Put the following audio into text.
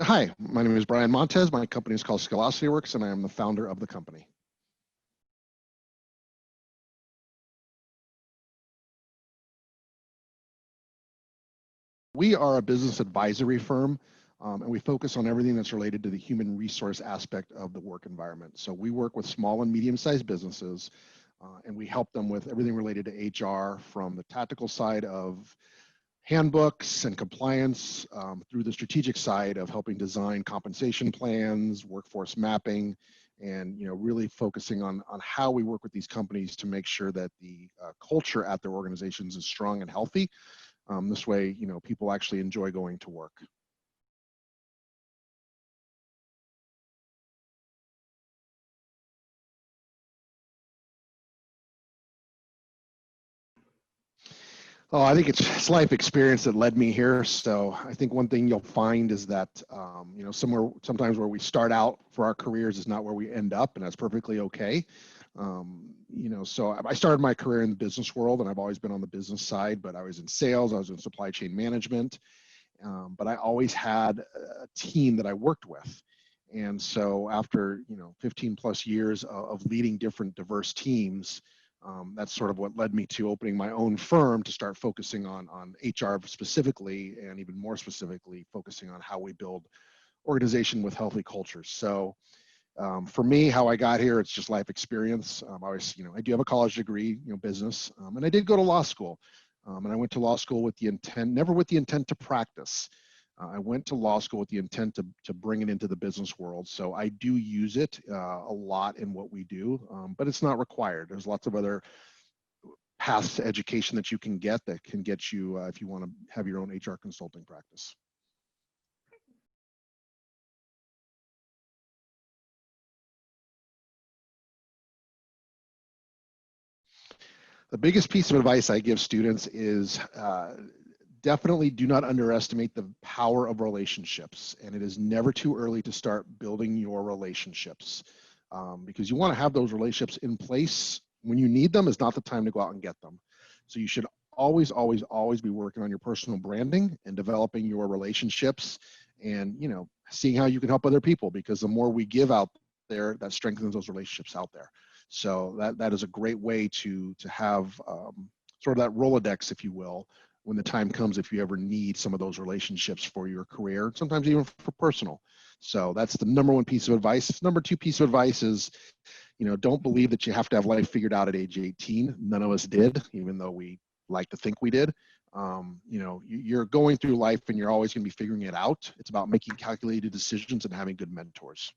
Hi, my name is Brian Montes. My company is called Scaleocity Works, and I am the founder of the company. We are a business advisory firm, and we focus on everything that's related to the human resource aspect of the work environment. So we work with small and medium-sized businesses, and we help them with everything related to HR, from the tactical side of handbooks and compliance, through the strategic side of helping design compensation plans, workforce mapping, and really focusing on how we work with these companies to make sure that the culture at their organizations is strong and healthy. This way, people actually enjoy going to work. Oh, I think it's life experience that led me here. So I think one thing you'll find is that, sometimes where we start out for our careers is not where we end up, and that's perfectly okay. So I started my career in the business world, and I've always been on the business side, but I was in sales, I was in supply chain management, but I always had a team that I worked with. And so after 15 plus years of leading different diverse teams, that's sort of what led me to opening my own firm to start focusing on HR specifically, and even more specifically focusing on how we build organization with healthy cultures. So for me, how I got here, it's just life experience. I do have a college degree, business, and I did go to law school. And I went to law school with the intent, never with the intent to practice. I went to law school with the intent to bring it into the business world. So I do use it a lot in what we do, but it's not required. There's lots of other paths to education that you can get that can get you if you want to have your own HR consulting practice. The biggest piece of advice I give students is definitely do not underestimate the power of relationships. And it is never too early to start building your relationships, because you want to have those relationships in place when you need them. Is not the time to go out and get them. So you should always, always, always be working on your personal branding and developing your relationships, and seeing how you can help other people, because the more we give out there, that strengthens those relationships out there. So that is a great way to have sort of that Rolodex, if you will, when the time comes, if you ever need some of those relationships for your career, sometimes even for personal. So that's the number one piece of advice. Number two piece of advice is, don't believe that you have to have life figured out at age 18. None of us did, even though we like to think we did. You're going through life and you're always going to be figuring it out. It's about making calculated decisions and having good mentors.